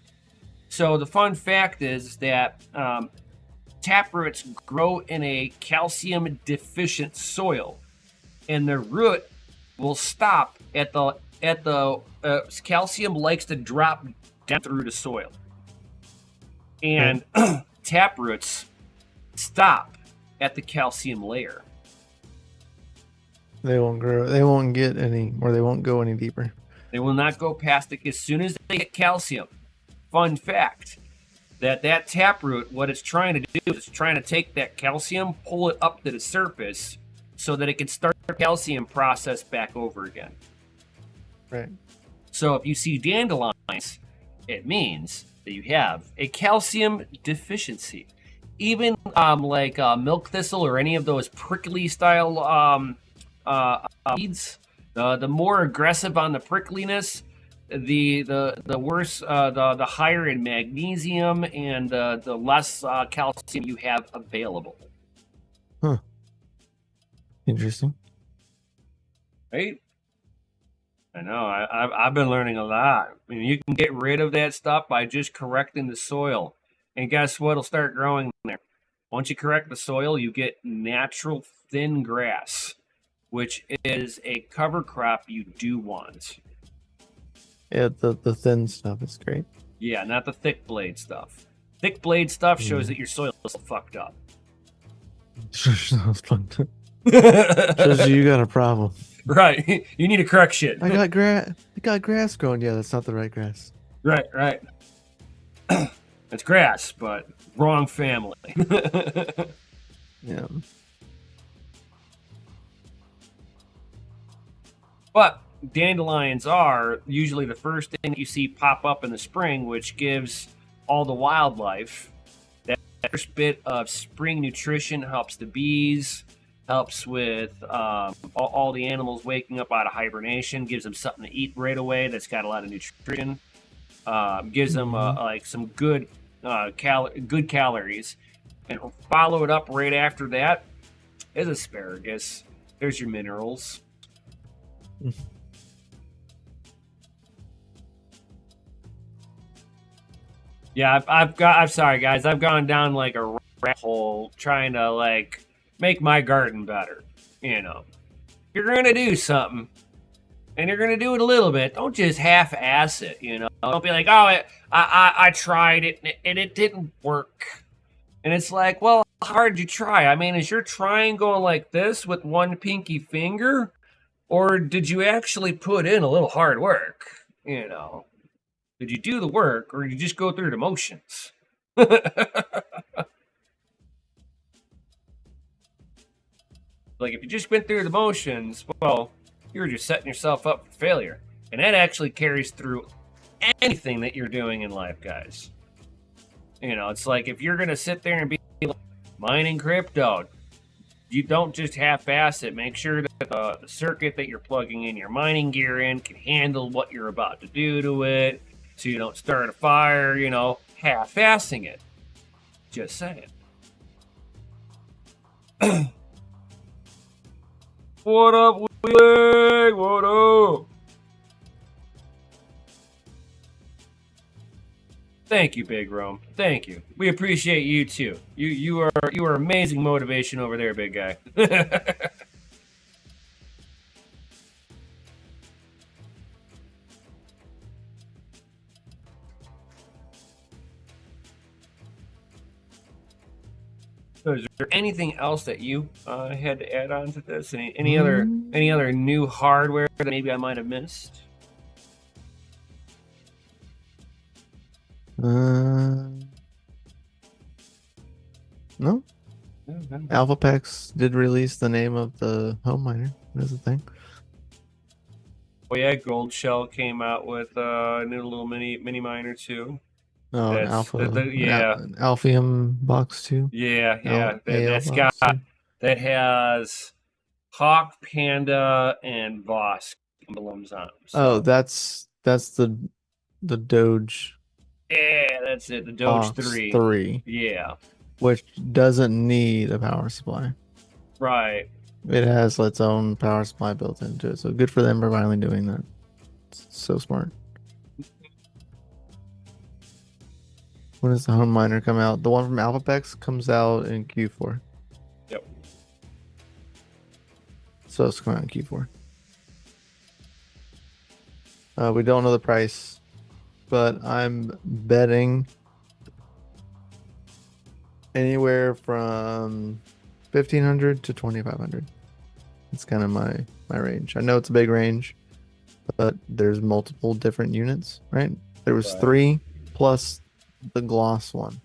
So the fun fact is that taproots grow in a calcium deficient soil, and the root will stop at the calcium likes to drop down through the soil, and taproots stop at the calcium layer. They won't grow. They won't get any, or they won't go any deeper. They will not go past it as soon as they get calcium. Fun fact. That taproot, what it's trying to do is it's trying to take that calcium, pull it up to the surface so that it can start the calcium process back over again. Right. So if you see dandelions, it means that you have a calcium deficiency. Even like milk thistle or any of those prickly style weeds, the more aggressive on the prickliness, the worse, the higher in magnesium and the less calcium you have available. Huh. Interesting. Right? I know. I've been learning a lot. I mean, you can get rid of that stuff by just correcting the soil. And guess what? It'll start growing there. Once you correct the soil, you get natural thin grass, which is a cover crop you do want. Yeah, the thin stuff is great. Yeah, not the thick blade stuff. Thick blade stuff shows that your soil is fucked up. Shows you got a problem. Right. You need a correction. I got grass growing. Yeah, that's not the right grass. Right. It's grass, but wrong family. Yeah. But dandelions are usually the first thing you see pop up in the spring, which gives all the wildlife that first bit of spring nutrition, helps the bees, helps with all the animals waking up out of hibernation, gives them something to eat right away that's got a lot of nutrition, gives them like some good calories, and follow it up right after that is asparagus. There's your minerals. Yeah, I'm sorry guys, I've gone down like a rat hole trying to like make my garden better. You know, if you're gonna do something and you're gonna do it a little bit, don't just half-ass it. You know, don't be like, oh, I tried it and it didn't work. And it's like, well, how hard did you try? I mean, is your trying going like this with one pinky finger, or did you actually put in a little hard work? You know. Did you do the work, or did you just go through the motions? Like, if you just went through the motions, well, you're just setting yourself up for failure. And that actually carries through anything that you're doing in life, guys. You know, it's like if you're going to sit there and be like, mining crypto, you don't just half-ass it. Make sure that the circuit that you're plugging in your mining gear in can handle what you're about to do to it, so you don't start a fire, you know, half-assing it. Just saying. What up, Willie? What up? Thank you, Big Rome. Thank you. We appreciate you too. You are amazing motivation over there, big guy. So is there anything else that you had to add on to this? Any other new hardware that maybe I might have missed? No. AlphaPex did release the name of the home miner. That's the thing. Oh yeah, Gold Shell came out with a new little mini miner too. Oh, That's, Alpha. yeah. Alphium box 2. Yeah. That's got that has Hawk, Panda, and Vosk emblems on them. So. Oh, that's the Doge. Yeah, that's it. The Doge Box 3. 3. Yeah. Which doesn't need a power supply. Right. It has its own power supply built into it. So good for them for finally doing that. It's so smart. When does the home miner come out? The one from AlphaPex comes out in Q4. Yep. So it's coming out in Q4. We don't know the price, but I'm betting anywhere from 1,500 to 2,500. It's kind of my range. I know it's a big range, but there's multiple different units, right? There was 3 plus the gloss one.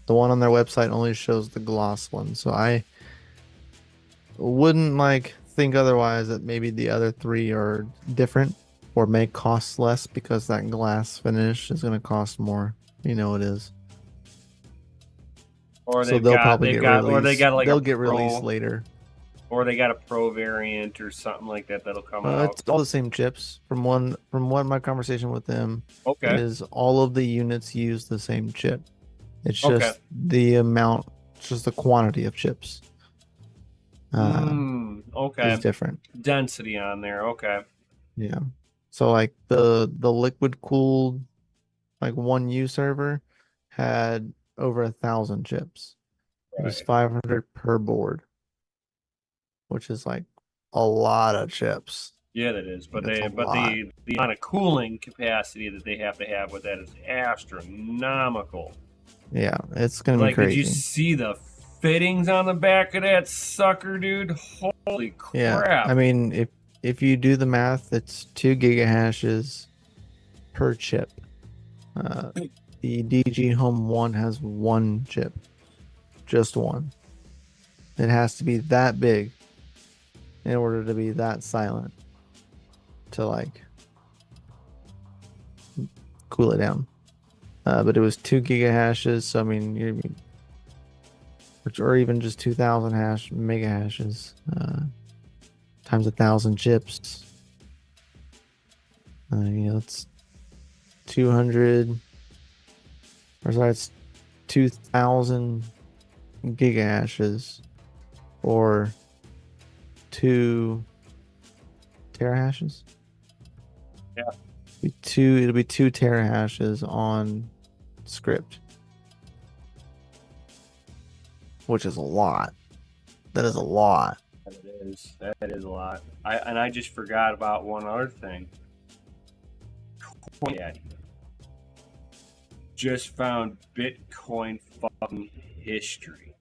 The one on their website only shows the gloss one, so I wouldn't think otherwise that maybe the other 3 are different or may cost less because that glass finish is going to cost more. You know it is. Or so they'll probably get released. Or they got like they'll get released later. Or they got a pro variant or something like that that'll come out. It's all the same chips. From what my conversation with them is, all of the units use the same chip. It's just the amount, just the quantity of chips. Is different. Density on there. Okay. Yeah. So like the liquid cooled 1U server had over 1,000 chips. It was 500 per board, which is like a lot of chips. Yeah, that is. But the amount of cooling capacity that they have to have with that is astronomical. Yeah, it's gonna be crazy. Did you see the fittings on the back of that sucker, dude? Holy crap! Yeah, I mean, if you do the math, it's 2 gigahashes per chip. The DG Home 1 has 1 chip, just 1. It has to be that big in order to be that silent to cool it down. But it was 2 gigahashes, so I mean, or even just 2,000 mega hashes times 1,000 chips. It's 200. Or sorry, it's 2,000 gigahashes or 2 terahashes. Yeah. It'll be 2 terahashes on script, which is a lot. That is a lot. That is a lot. I just forgot about one other thing. Coin just found Bitcoin fucking history.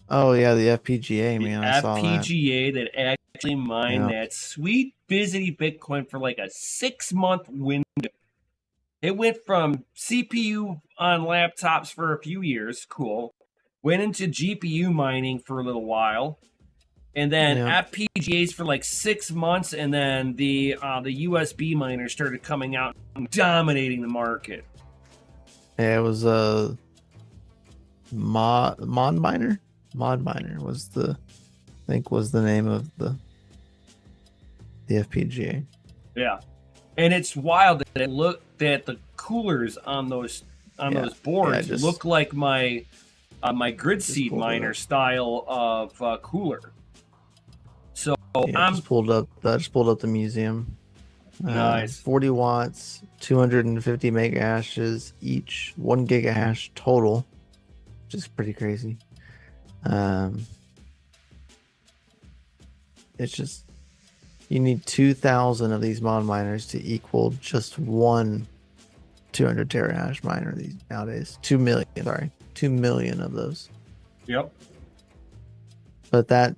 Oh yeah, the FPGA, man. I saw that. FPGA that actually mined that sweet busy Bitcoin for like a 6-month window. It went from CPU on laptops for a few years, cool. Went into GPU mining for a little while, and then FPGAs for like 6 months, and then the USB miners started coming out and dominating the market. Yeah, it was a mod miner. Mod miner was the think was the name of the FPGA. Yeah, and it's wild that the coolers on those boards look like my grid seed miner style of cooler. So I just pulled up the museum. Nice. 40 watts, 250 mega hashes each, 1 giga hash total, which is pretty crazy. It's just, you need 2,000 of these mod miners to equal just one 200 terahash miner nowadays. 2 million of those. Yep. But that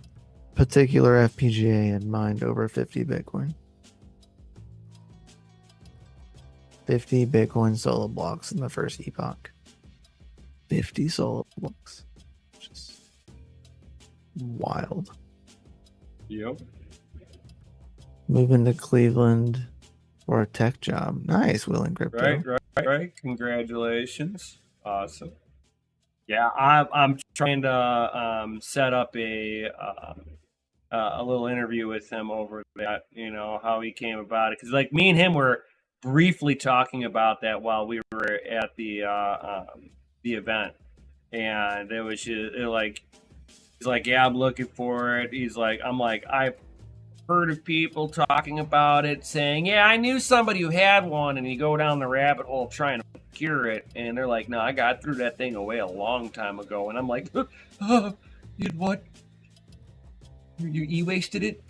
particular FPGA had mined over 50 Bitcoin. 50 Bitcoin solo blocks in the first epoch. 50 solo blocks. Just wild. Yep. Moving to Cleveland for a tech job. Nice, Will and Crypto. Right. Congratulations. Awesome. Yeah, I'm trying to set up a little interview with him over that. You know how he came about it, because like me and him were briefly talking about that while we were at the event, and it was just he's like, yeah, I'm looking for it. I'm like, I've heard of people talking about it, saying, yeah, I knew somebody who had one, and you go down the rabbit hole trying to cure it, and they're like, no, I got threw that thing away a long time ago, and I'm like, you did what? You e-wasted it?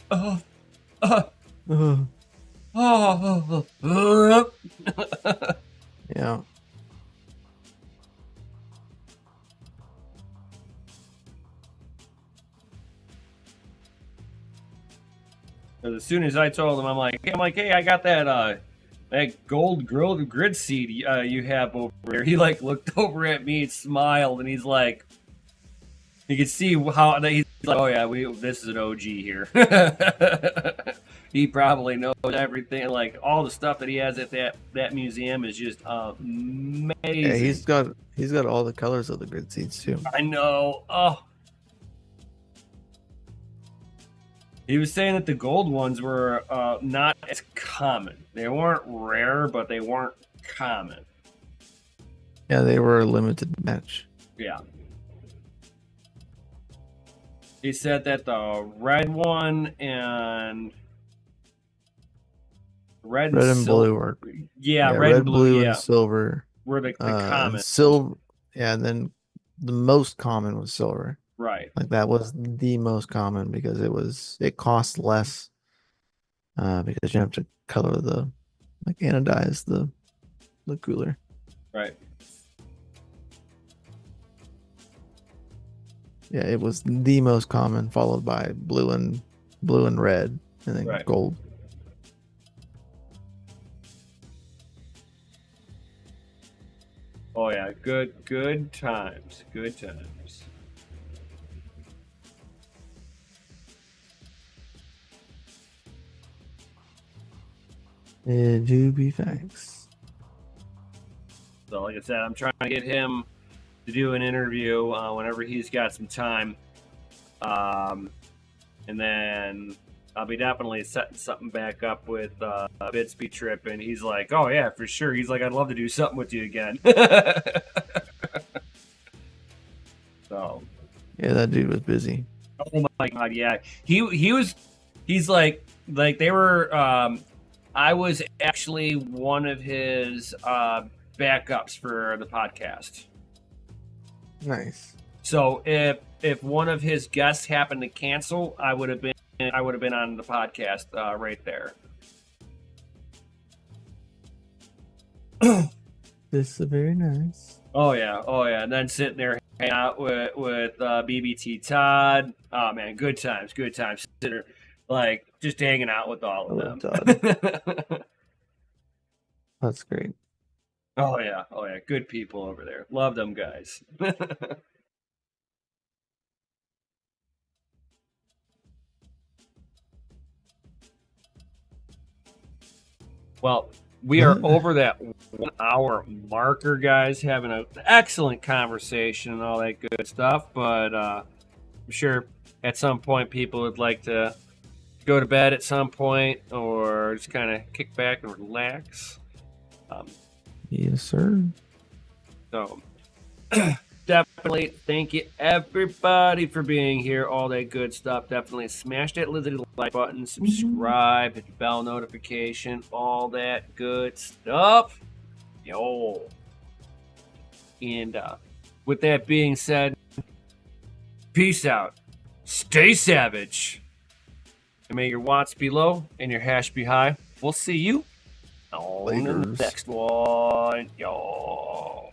Yeah. As soon as I told him, I'm like, hey, I got that gold grid seed you have over here. He like looked over at me and smiled, and he's like, you can see how he's like, oh yeah, this is an OG here. He probably knows everything. Like all the stuff that he has at that museum is just amazing. Yeah, he's got all the colors of the grid seeds too. I know. Oh. He was saying that the gold ones were not as common. They weren't rare, but they weren't common. Yeah, they were a limited batch. Yeah. He said that the red one and red and blue were red and blue, and silver were the common. Silver, yeah, and then the most common was silver. Right. Like that was the most common because it cost less because you have to anodize the cooler. Right. Yeah, it was the most common, followed by blue and red, and then gold. Oh yeah, good times. Good times. It do be facts. So like I said, I'm trying to get him to do an interview whenever he's got some time. And then I'll be definitely setting something back up with Bitsby Trip, and he's like, oh yeah, for sure. He's like, I'd love to do something with you again. So yeah, that dude was busy. Oh my god, yeah. He's like they were I was actually one of his backups for the podcast. Nice. So if one of his guests happened to cancel, I would have been on the podcast right there. This is very nice. Oh yeah. And then sitting there hanging out with BBT Todd. Oh man, good times. Sitting there, like just hanging out with all of them. Todd. That's great. Oh yeah. Good people over there. Love them guys. Well, we are over that 1 hour marker, guys, having an excellent conversation and all that good stuff. But I'm sure at some point people would like to go to bed at some point or just kind of kick back and relax. Yes, sir. So definitely thank you everybody for being here. All that good stuff. Definitely smash that little like button, subscribe, hit the bell notification, all that good stuff. Yo. And with that being said, peace out. Stay savage. And may your watts be low and your hash be high. We'll see you on the Laters. next one. Yo.